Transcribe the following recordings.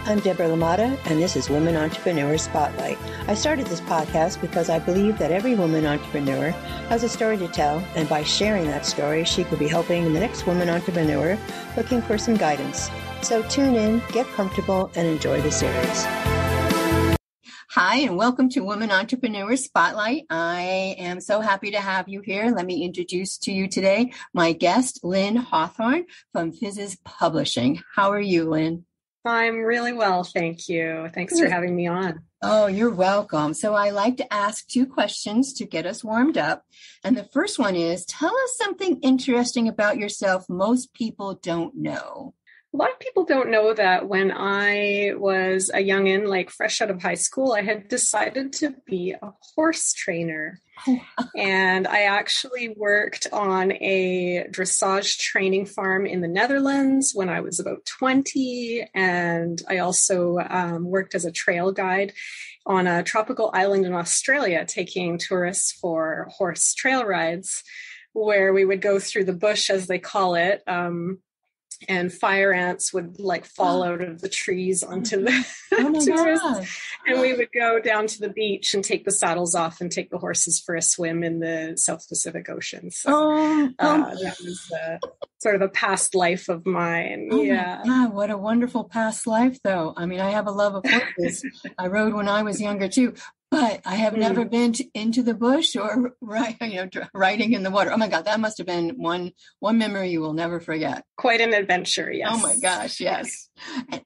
I'm Deborah Lamata, and this is Women Entrepreneur Spotlight. I started this podcast because I believe that every woman entrepreneur has a story to tell, and by sharing that story, she could be helping the next woman entrepreneur looking for some guidance. So tune in, get comfortable, and enjoy the series. Hi, and welcome to Women Entrepreneur Spotlight. I am so happy to have you here. Let me introduce to you today my guest, Lynn Hawthorn from Physis Publishing. How are you, Lynn? I'm really well, thank you. Thanks for having me on. Oh, you're welcome. So I like to ask two questions to get us warmed up. And the first one is, tell us something interesting about yourself most people don't know. A lot of people don't know that when I was a youngin', like fresh out of high school, I had decided to be a horse trainer. And I actually worked on a dressage training farm in the Netherlands when I was about 20. And I also worked as a trail guide on a tropical island in Australia, taking tourists for horse trail rides, where we would go through the bush, as they call it, and fire ants would like fall out of the trees onto the tourists. And we would go down to the beach and take the saddles off and take the horses for a swim in the South Pacific Ocean. So that was sort of a past life of mine. My God, what a wonderful past life, though. I mean, I have a love of horses. I rode when I was younger, too. But I have never been into the bush or riding in the water. Oh my God, that must have been one memory you will never forget. Quite an adventure, yes. Oh my gosh, yes.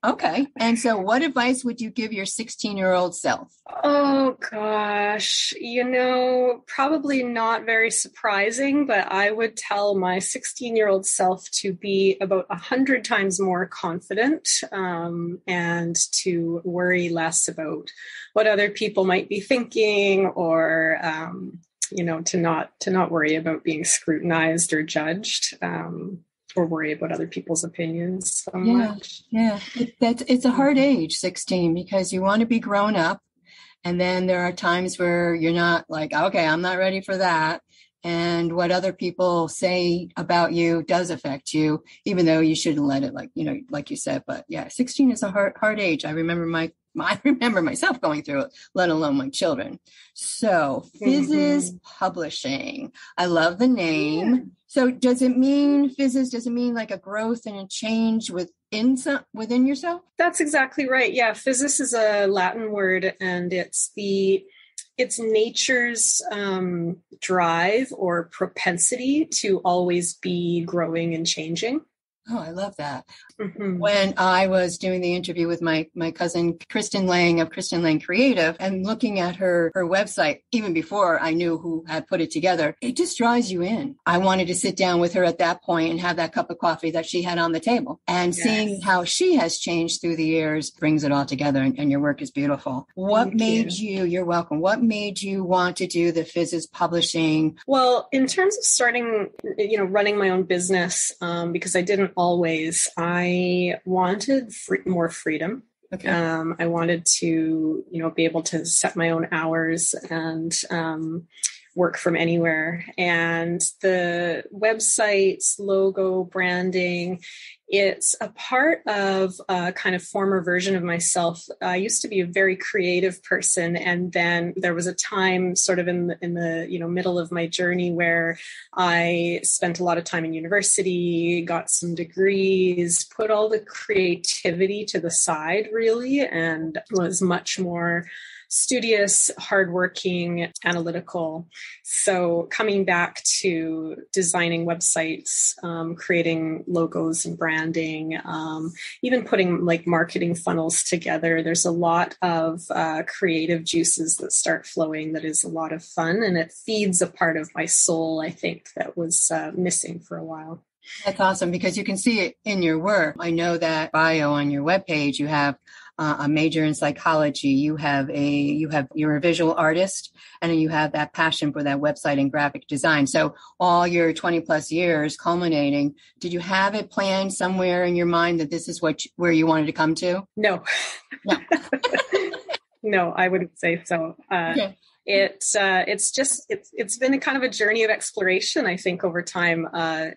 Okay. And so what advice would you give your 16-year-old self? Oh gosh, probably not very surprising, but I would tell my 16-year-old self to be about 100 times more confident and to worry less about what other people might be thinking, or to not worry about being scrutinized or judged, or worry about other people's opinions so much. Yeah, it's a hard age, 16, because you want to be grown up, and then there are times where you're not like, okay, I'm not ready for that. And what other people say about you does affect you, even though you shouldn't let it, like you said. But yeah, 16 is a hard age. I remember myself going through it, let alone my children. So Physis Publishing. I love the name. Yeah. So does it mean like a growth and a change within yourself? That's exactly right. Yeah. Physis is a Latin word, and it's nature's drive or propensity to always be growing and changing. Oh, I love that. Mm-hmm. When I was doing the interview with my cousin, Kristen Lang of Kristen Lang Creative, and looking at her website, even before I knew who had put it together, it just draws you in. I wanted to sit down with her at that point and have that cup of coffee that she had on the table. And seeing how she has changed through the years brings it all together, and your work is beautiful. You're welcome. What made you want to do the Physis Publishing? Well, in terms of starting, running my own business, because I didn't always. I wanted more freedom. Okay. I wanted to, be able to set my own hours and work from anywhere. And the website's logo, branding, it's a part of a kind of former version of myself. I used to be a very creative person, and then there was a time sort of in the middle of my journey where I spent a lot of time in university, got some degrees, put all the creativity to the side really, and was much more studious, hardworking, analytical. So coming back to designing websites, creating logos and branding, even putting like marketing funnels together, there's a lot of creative juices that start flowing that is a lot of fun, and it feeds a part of my soul, I think, that was missing for a while. That's awesome, because you can see it in your work. I know that bio on your webpage, you have a major in psychology. You're a visual artist, and you have that passion for that website and graphic design. So all your 20 plus years culminating, did you have it planned somewhere in your mind that this is where you wanted to come to? No. No, I wouldn't say so. Okay. It's been a kind of a journey of exploration, I think, over time. I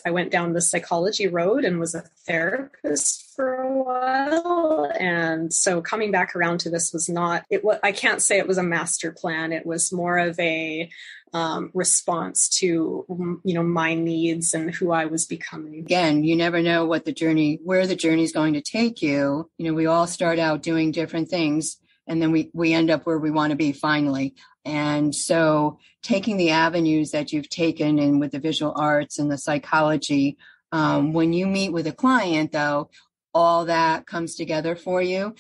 went down the psychology road and was a therapist for a while. And so coming back around to this was not, I can't say it was a master plan. It was more of a response to, my needs and who I was becoming. Again, you never know where the journey is going to take you. We all start out doing different things, and then we end up where we want to be finally. And so taking the avenues that you've taken and with the visual arts and the psychology, when you meet with a client, though, all that comes together for you.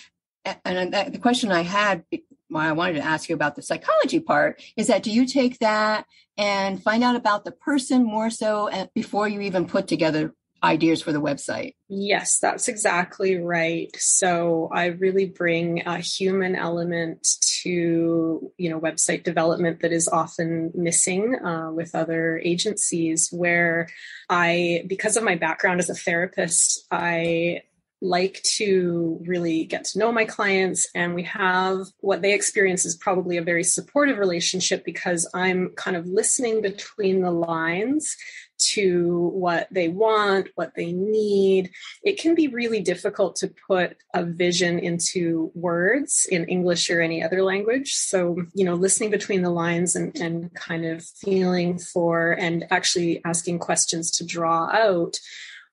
And the question I had, why I wanted to ask you about the psychology part, is that do you take that and find out about the person more so before you even put together ideas for the website? Yes, that's exactly right. So I really bring a human element to, website development that is often missing with other agencies, where because of my background as a therapist, I like to really get to know my clients, and we have what they experience is probably a very supportive relationship, because I'm kind of listening between the lines to what they want, what they need. It can be really difficult to put a vision into words in English or any other language. So, listening between the lines and kind of feeling for and actually asking questions to draw out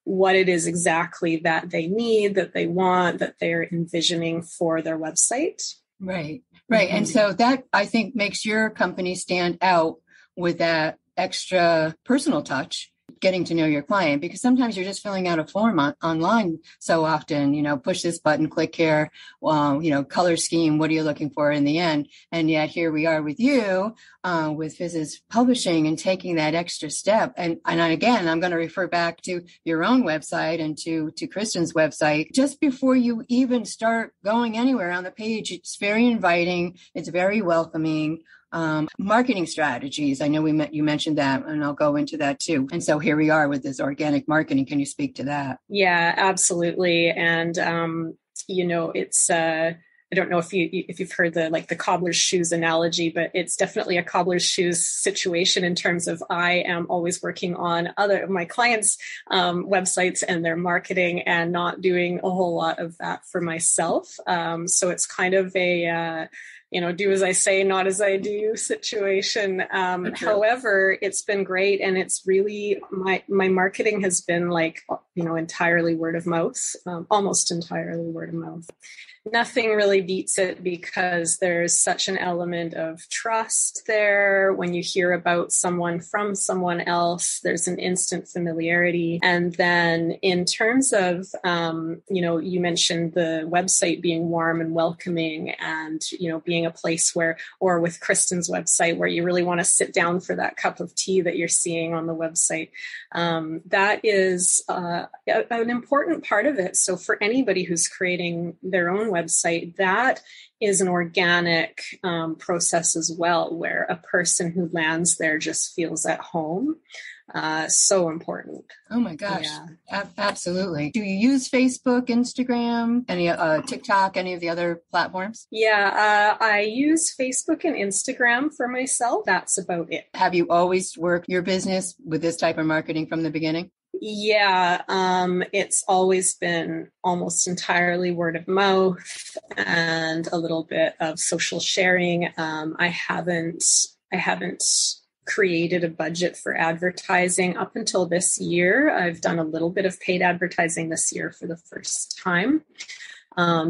what it is exactly that they need, that they want, that they're envisioning for their website. Right. Mm-hmm. And so that, I think, makes your company stand out with that extra personal touch, getting to know your client, because sometimes you're just filling out a form online so often, push this button, click here, color scheme, what are you looking for in the end? And yet here we are with you, with Physis Publishing, and taking that extra step. And again, I'm going to refer back to your own website and to Kristen's website. Just before you even start going anywhere on the page, it's very inviting. It's very welcoming. Marketing strategies. I know you mentioned that, and I'll go into that too. And so here we are with this organic marketing. Can you speak to that? Yeah, absolutely. And, it's, I don't know if you've heard the cobbler's shoes analogy, but it's definitely a cobbler's shoes situation in terms of I am always working on other of my clients' websites and their marketing, and not doing a whole lot of that for myself. So it's kind of a, do as I say, not as I do situation. However, it's been great. And it's really, my marketing has been entirely word of mouth, almost entirely word of mouth. Nothing really beats it, because there's such an element of trust there. When you hear about someone from someone else, there's an instant familiarity. And then in terms of, you mentioned the website being warm and welcoming, and, being a place where, or with Kristen's website, where you really want to sit down for that cup of tea that you're seeing on the website. That is an important part of it. So for anybody who's creating their own website, that is an organic process as well, where a person who lands there just feels at home. So important. Oh my gosh. Yeah. Absolutely. Do you use Facebook, Instagram, any TikTok, any of the other platforms? Yeah, I use Facebook and Instagram for myself. That's about it. Have you always worked your business with this type of marketing from the beginning? Yeah, it's always been almost entirely word of mouth and a little bit of social sharing. I haven't created a budget for advertising up until this year. I've done a little bit of paid advertising this year for the first time,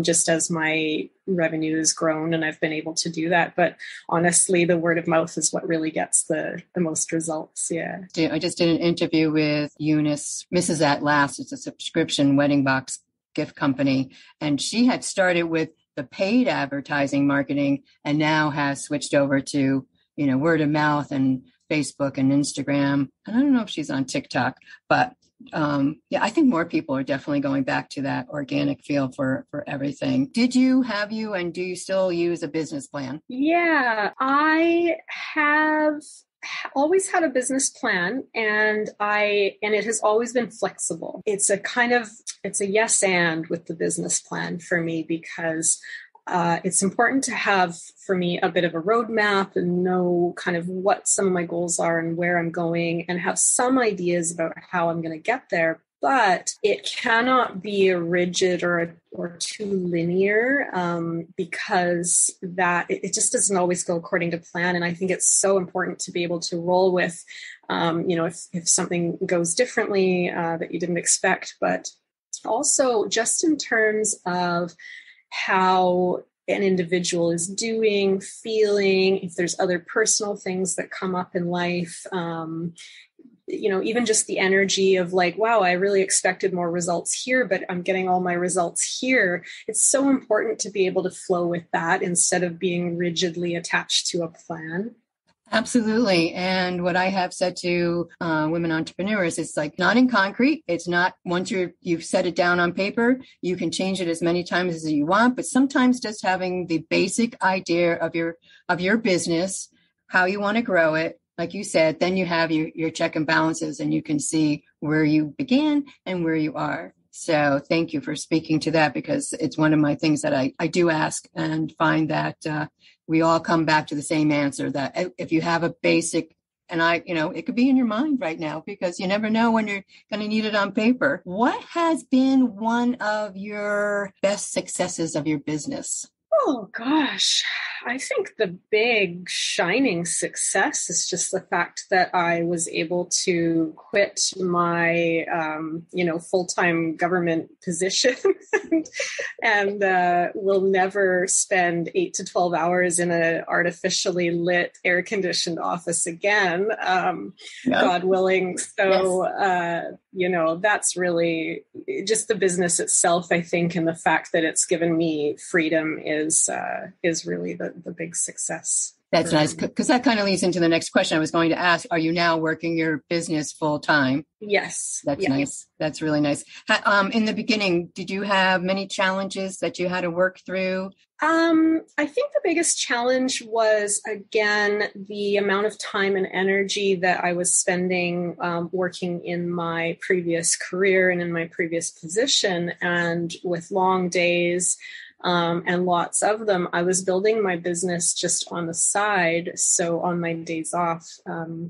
just as my revenue has grown and I've been able to do that. But honestly, the word of mouth is what really gets the most results. Yeah. I just did an interview with Eunice, Mrs. At Last. It's a subscription wedding box gift company. And she had started with the paid advertising marketing and now has switched over to word of mouth and Facebook and Instagram. And I don't know if she's on TikTok, but I think more people are definitely going back to that organic feel for everything. And do you still use a business plan? Yeah, I have always had a business plan, and it has always been flexible. It's a yes and with the business plan for me, because it's important to have, for me, a bit of a roadmap and know kind of what some of my goals are and where I'm going, and have some ideas about how I'm going to get there. but it cannot be a rigid or too linear, because that it just doesn't always go according to plan. And I think it's so important to be able to roll with, if something goes differently that you didn't expect, but also just in terms of how an individual is doing, feeling, if there's other personal things that come up in life, even just the energy of like, wow, I really expected more results here, but I'm getting all my results here. It's so important to be able to flow with that instead of being rigidly attached to a plan. Absolutely. And what I have said to women entrepreneurs, it's like not in concrete. It's not once you've set it down on paper, you can change it as many times as you want. But sometimes just having the basic idea of your business, how you want to grow it, like you said, then you have your check and balances and you can see where you began and where you are. So thank you for speaking to that, because it's one of my things that I do ask and find that we all come back to the same answer, that if you have a basic, and it could be in your mind right now because you never know when you're going to need it on paper. What has been one of your best successes of your business? Oh, gosh. I think the big shining success is just the fact that I was able to quit my, full-time government position and will never spend 8 to 12 hours in an artificially lit, air-conditioned office again, God willing. So, yes. That's really just the business itself, I think, and the fact that it's given me freedom is really the big success. That's nice, because that kind of leads into the next question I was going to ask. Are you now working your business full time? Yes. That's nice. That's really nice. In the beginning, did you have many challenges that you had to work through? I think the biggest challenge was, again, the amount of time and energy that I was spending working in my previous career and in my previous position, and with long days. And lots of them, I was building my business just on the side. So on my days off,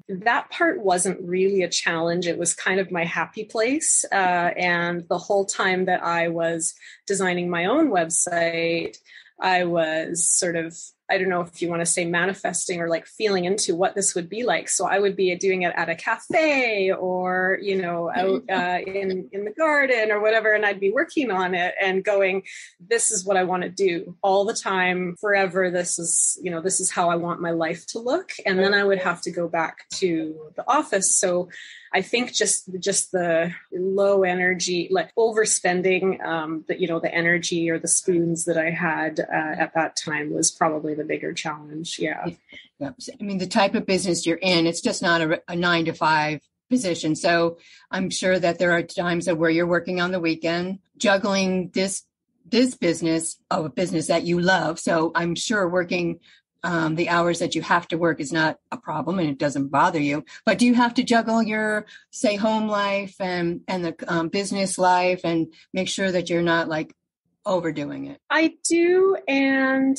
that part wasn't really a challenge. It was kind of my happy place. And the whole time that I was designing my own website, I was sort of, I don't know if you want to say manifesting or like feeling into what this would be like. So I would be doing it at a cafe or, out in the garden or whatever. And I'd be working on it and going, this is what I want to do all the time, forever. This is how I want my life to look. And then I would have to go back to the office. So I think just the low energy, like overspending, the energy or the spoons that I had at that time was probably the bigger challenge. Yeah. I mean, the type of business you're in, it's just not a 9-to-5 position. So I'm sure that there are times where you're working on the weekend, juggling this business of a business that you love. So I'm sure working the hours that you have to work is not a problem and it doesn't bother you. But do you have to juggle your, say, home life and the business life and make sure that you're not like overdoing it? I do. And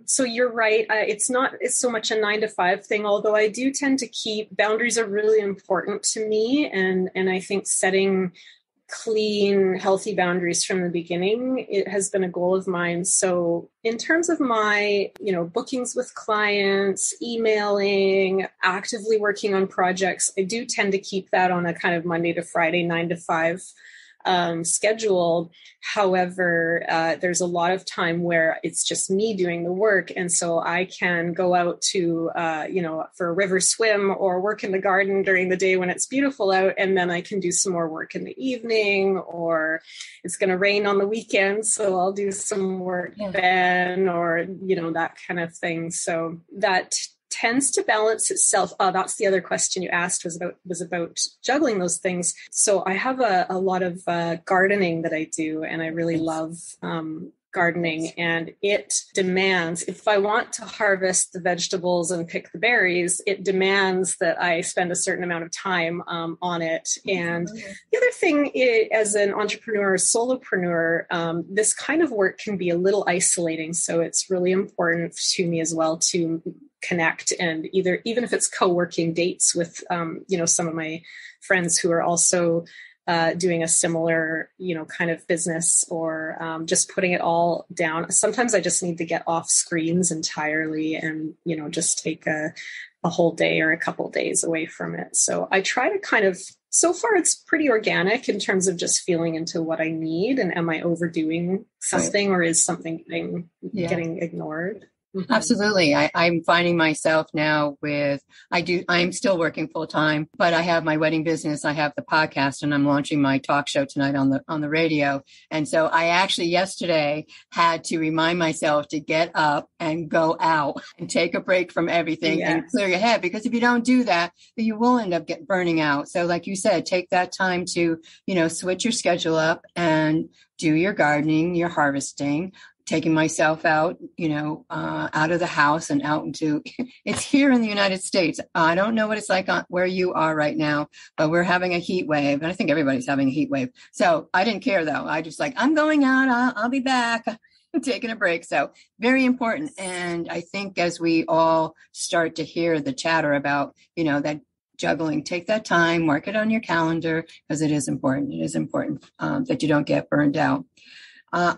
so you're right. It's so much a 9-to-5 thing, although I do tend to keep boundaries are really important to me. And I think setting clean, healthy boundaries from the beginning, it has been a goal of mine. So in terms of my, bookings with clients, emailing, actively working on projects, I do tend to keep that on a kind of Monday to Friday, 9-to-5 schedule. However, there's a lot of time where it's just me doing the work. And so I can go out to, for a river swim or work in the garden during the day when it's beautiful out. And then I can do some more work in the evening, or it's going to rain on the weekend. So I'll do some work then, or, that kind of thing. So that tends to balance itself. That's the other question you asked was about juggling those things. So I have a lot of gardening that I do, and I really love gardening, and it demands, if I want to harvest the vegetables and pick the berries, it demands that I spend a certain amount of time on it. And the other thing is, as an entrepreneur or solopreneur, this kind of work can be a little isolating. So it's really important to me as well to connect, and even if it's co-working dates with, some of my friends who are also doing a similar, kind of business, or just putting it all down. Sometimes I just need to get off screens entirely and, just take a whole day or a couple days away from it. So I try to kind of, so far it's pretty organic in terms of just feeling into what I need, and am I overdoing something, or is something getting ignored? Mm-hmm. Absolutely. I'm finding myself now I'm still working full time, but I have my wedding business. I have the podcast, and I'm launching my talk show tonight on the radio. And so I actually yesterday had to remind myself to get up and go out and take a break from everything and clear your head, because if you don't do that, you will end up burning out. So like you said, take that time to, switch your schedule up and do your gardening, your harvesting, taking myself out, out of the house and out into, it's here in the United States. I don't know what it's like where you are right now, but we're having a heat wave. And I think everybody's having a heat wave. So I didn't care though. I just I'm going out. I'll be back. I'm taking a break. So very important. And I think as we all start to hear the chatter about, that juggling, take that time, mark it on your calendar, because it is important. It is important that you don't get burned out.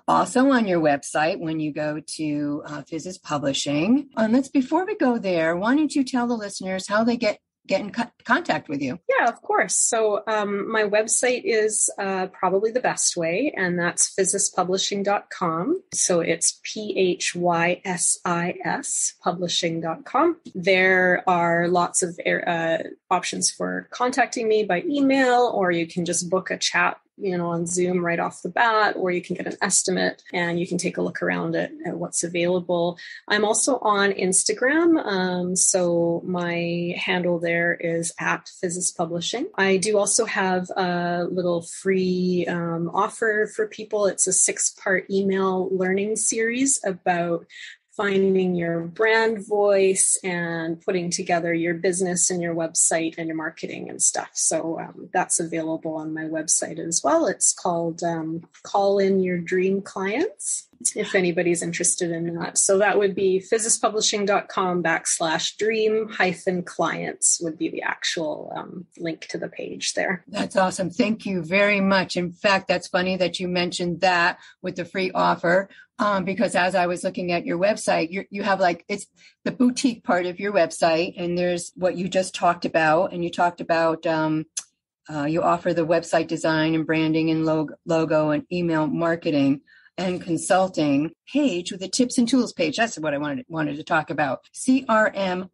Also on your website, when you go to Physis Publishing, before we go there, why don't you tell the listeners how they get in contact with you? Yeah, of course. So my website is probably the best way, and that's physispublishing.com. So it's PHYSIS publishing.com. There are lots of options for contacting me by email, or you can just book a chat on Zoom right off the bat, or you can get an estimate and you can take a look around at what's available. I'm also on Instagram. So my handle there is at Physis Publishing. I do also have a little free offer for people. It's a 6-part email learning series about finding your brand voice and putting together your business and your website and your marketing and stuff. So that's available on my website as well. It's called Call In Your Dream Clients, if anybody's interested in that. So that would be physispublishing.com/dream-clients would be the actual link to the page there. That's awesome. Thank you very much. In fact, that's funny that you mentioned that with the free offer. Because as I was looking at your website, you have it's the boutique part of your website, and there's what you just talked about, and you talked about you offer the website design and branding and logo and email marketing and consulting page with the tips and tools page. That's what I wanted to talk about. CRM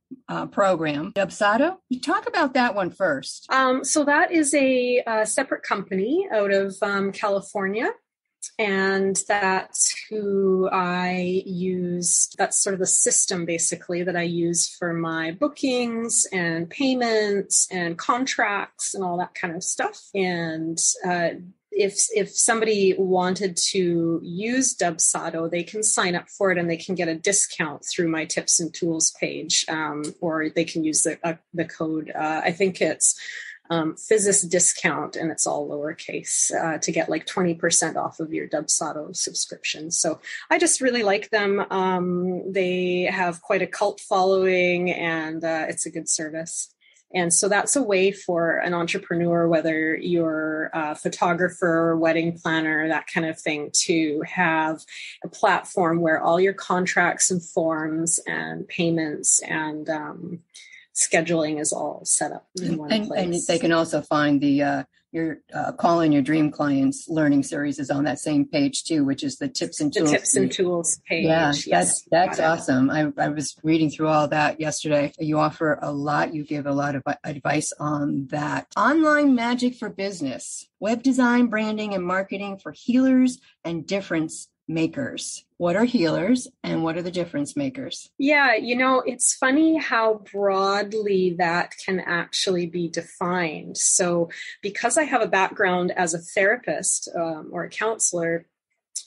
program. Dubsado, you talk about that one first. So that is a separate company out of California. And that's who I use. That's sort of the system basically that I use for my bookings and payments and contracts and all that kind of stuff. And if somebody wanted to use Dubsado, they can sign up for it and they can get a discount through my tips and tools page, or they can use the code. I think it's Physis discount, and it's all lowercase, to get 20% off of your Dubsado subscription. So I just really like them. They have quite a cult following, and it's a good service. And so that's a way for an entrepreneur, whether you're a photographer, wedding planner, that kind of thing, to have a platform where all your contracts and forms and payments and scheduling is all set up in one place. And they can also find the your Call In Your Dream Clients learning series is on that same page too, which is the tips and tools. The tips and tools page. Yeah, yes, that's awesome. I was reading through all that yesterday. You offer a lot. You give a lot of advice on that. Online magic for business, web design, branding, and marketing for healers and difference makers. What are healers and what are the difference makers? Yeah, it's funny how broadly that can actually be defined. So because I have a background as a therapist or a counselor,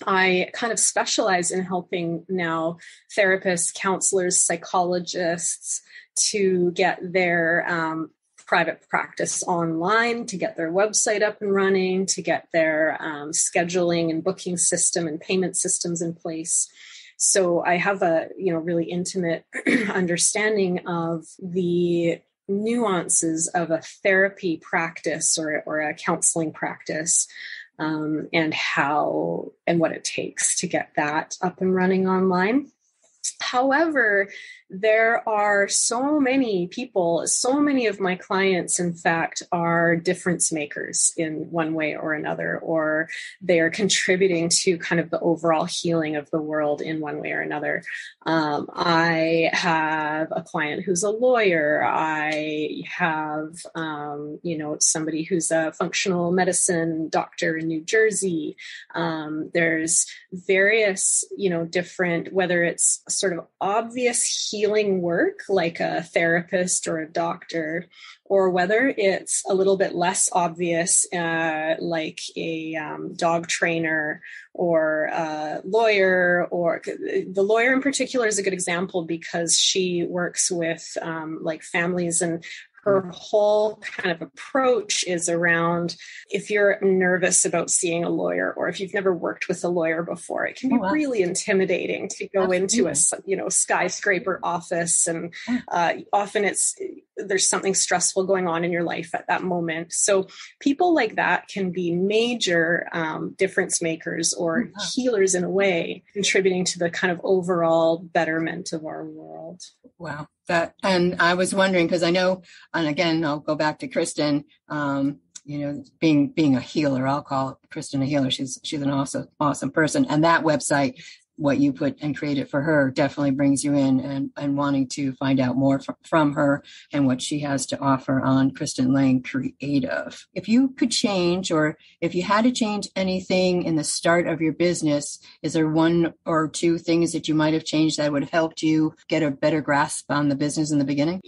I kind of specialize in helping now therapists, counselors, psychologists to get their private practice online, to get their website up and running, to get their scheduling and booking system and payment systems in place. So I have a really intimate understanding of the nuances of a therapy practice or a counseling practice, and what it takes to get that up and running online. However, there are so many people, so many of my clients, in fact, are difference makers in one way or another, or they are contributing to kind of the overall healing of the world in one way or another. I have a client who's a lawyer. I have, somebody who's a functional medicine doctor in New Jersey. There's various, different, whether it's sort of obvious healing work like a therapist or a doctor, or whether it's a little bit less obvious, like a dog trainer or a lawyer. Or the lawyer in particular is a good example because she works with like families, and her whole kind of approach is around, if you're nervous about seeing a lawyer, or if you've never worked with a lawyer before, it can be really intimidating to go into a skyscraper office, and often there's something stressful going on in your life at that moment. So people like that can be major difference makers or healers in a way, contributing to the kind of overall betterment of our world. Wow. And I was wondering, because I know, and again, I'll go back to Kristen, being a healer, I'll call Kristen a healer. She's an awesome person. And that website, what you put and created for her, definitely brings you in and wanting to find out more from her and what she has to offer on Kristen Lane Creative. If you could change, or if you had to change anything in the start of your business, is there one or two things that you might have changed that would have helped you get a better grasp on the business in the beginning?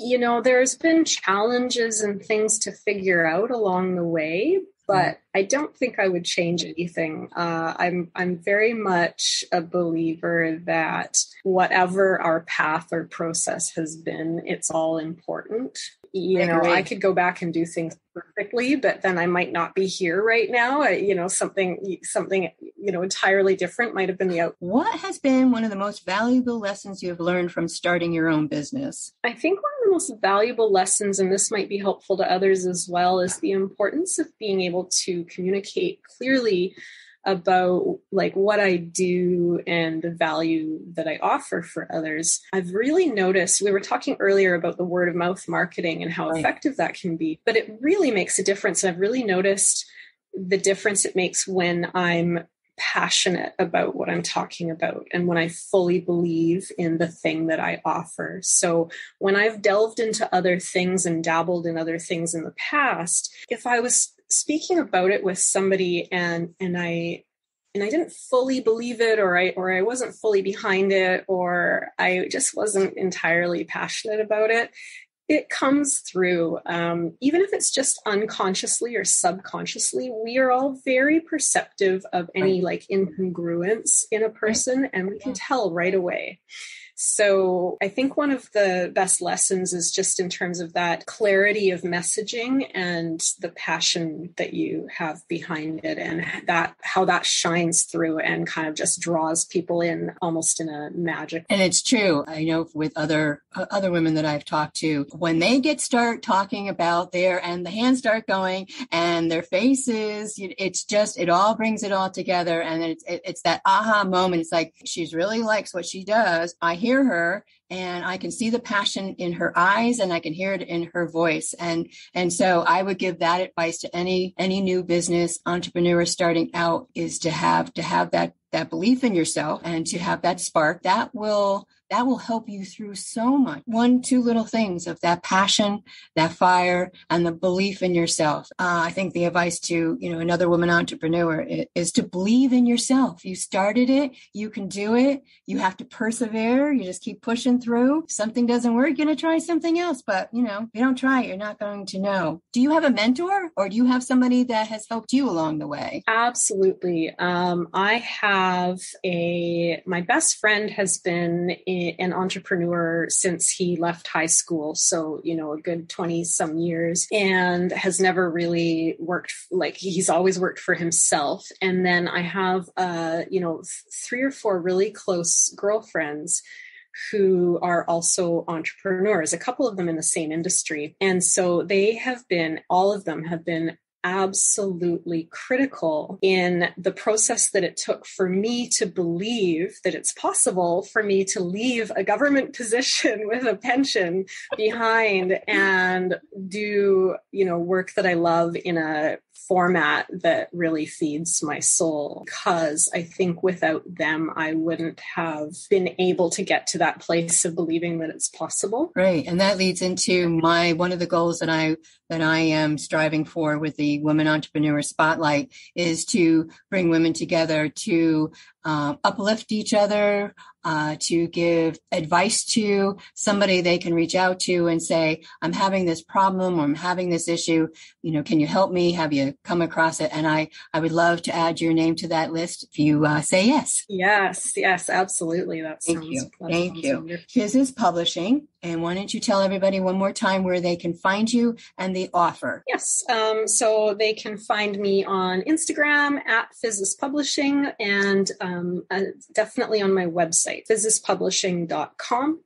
There's been challenges and things to figure out along the way, but I don't think I would change anything. I'm very much a believer that whatever our path or process has been, it's all important. I could go back and do things perfectly, but then I might not be here right now. Something entirely different might have been the outcome. What has been one of the most valuable lessons you have learned from starting your own business? I think one of the most valuable lessons, and this might be helpful to others as well, is the importance of being able to communicate clearly about like what I do and the value that I offer for others. I've really noticed, we were talking earlier about the word of mouth marketing and how effective that can be, but it really makes a difference. And I've really noticed the difference it makes when I'm passionate about what I'm talking about and when I fully believe in the thing that I offer. So when I've delved into other things and dabbled in other things in the past, if I was speaking about it with somebody and I didn't fully believe it, or I wasn't fully behind it, or I just wasn't entirely passionate about it, it comes through. Even if it's just unconsciously or subconsciously, we are all very perceptive of any like incongruence in a person, and we can tell right away. So I think one of the best lessons is just in terms of that clarity of messaging and the passion that you have behind it, and that how that shines through and kind of just draws people in almost in a magic. And it's true. I know with other women that I've talked to, when they start talking about and the hands start going and their faces, it all brings it all together. And it's that aha moment. It's like, she's really likes what she does. I hear her and I can see the passion in her eyes and I can hear it in her voice. And so I would give that advice to any new business entrepreneur starting out, is to have that belief in yourself and to have that spark that will help you through so much. 1-2 little things of that passion, that fire, and the belief in yourself. I think the advice to, another woman entrepreneur is to believe in yourself. You started it. You can do it. You have to persevere. You just keep pushing through. If something doesn't work, you're going to try something else. But, if you don't try it, you're not going to know. Do you have a mentor, or do you have somebody that has helped you along the way? Absolutely. I have my best friend has been an entrepreneur since he left high school. So, a good 20 some years, and has never really worked, he's always worked for himself. And then I have, 3 or 4 really close girlfriends who are also entrepreneurs, a couple of them in the same industry. And so all of them have been absolutely critical in the process that it took for me to believe that it's possible for me to leave a government position with a pension behind and do, work that I love in a format that really feeds my soul. Because I think without them, I wouldn't have been able to get to that place of believing that it's possible. Right. And that leads into one of the goals that I am striving for with the Women Entrepreneur Spotlight is to bring women together to uplift each other, to give advice to somebody they can reach out to and say, I'm having this problem or I'm having this issue. Can you help me? Have you come across it? And I would love to add your name to that list if you say yes. Yes, absolutely. Thank you. Physis Publishing. And why don't you tell everybody one more time where they can find you and the offer? Yes. So they can find me on Instagram at Physis Publishing and definitely on my website, physispublishing.com.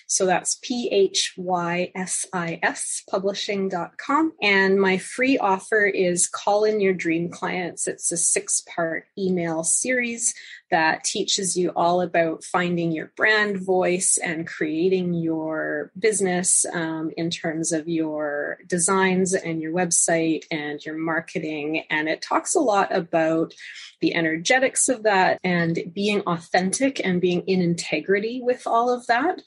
So that's PHYSIS publishing.com. And my free offer is Call in Your Dream Clients. It's a 6-part email series that teaches you all about finding your brand voice and creating your business in terms of your designs and your website and your marketing. And it talks a lot about the energetics of that and being authentic and being in integrity with all of that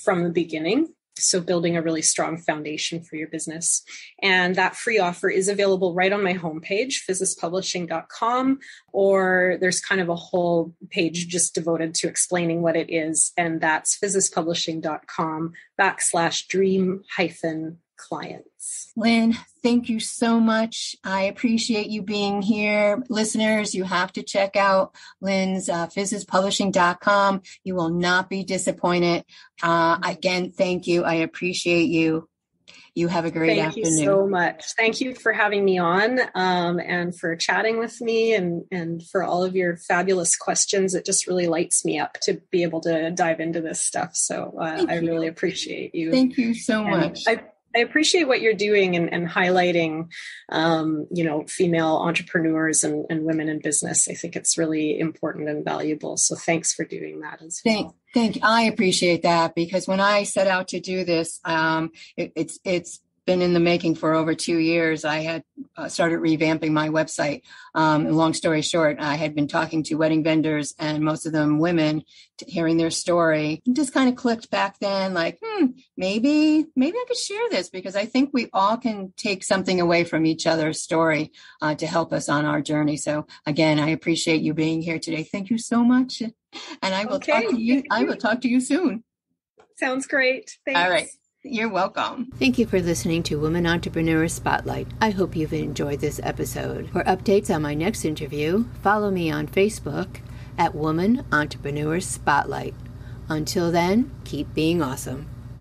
from the beginning. So building a really strong foundation for your business. And that free offer is available right on my homepage, physispublishing.com, or there's kind of a whole page just devoted to explaining what it is. And that's physispublishing.com/dream-clients. Lynn, thank you so much. I appreciate you being here. Listeners, you have to check out Lynn's physispublishing.com. You will not be disappointed. Again, thank you. I appreciate you. You have a great afternoon. Thank you so much. Thank you for having me on and for chatting with me and for all of your fabulous questions. It just really lights me up to be able to dive into this stuff. So I really appreciate you. Thank you so much. I appreciate what you're doing and highlighting, female entrepreneurs and women in business. I think it's really important and valuable. So thanks for doing that as well. Thank you. I appreciate that because when I set out to do this, it's been in the making for over 2 years. I had started revamping my website. Long story short, I had been talking to wedding vendors and most of them women, hearing their story. It just kind of clicked back then like, maybe I could share this because I think we all can take something away from each other's story to help us on our journey. So again, I appreciate you being here today. Thank you so much. And I will talk to you. I will talk to you soon. Sounds great. Thanks. All right. You're welcome. Thank you for listening to Women Entrepreneur Spotlight. I hope you've enjoyed this episode. For updates on my next interview, follow me on Facebook at Woman Entrepreneur Spotlight. Until then, keep being awesome.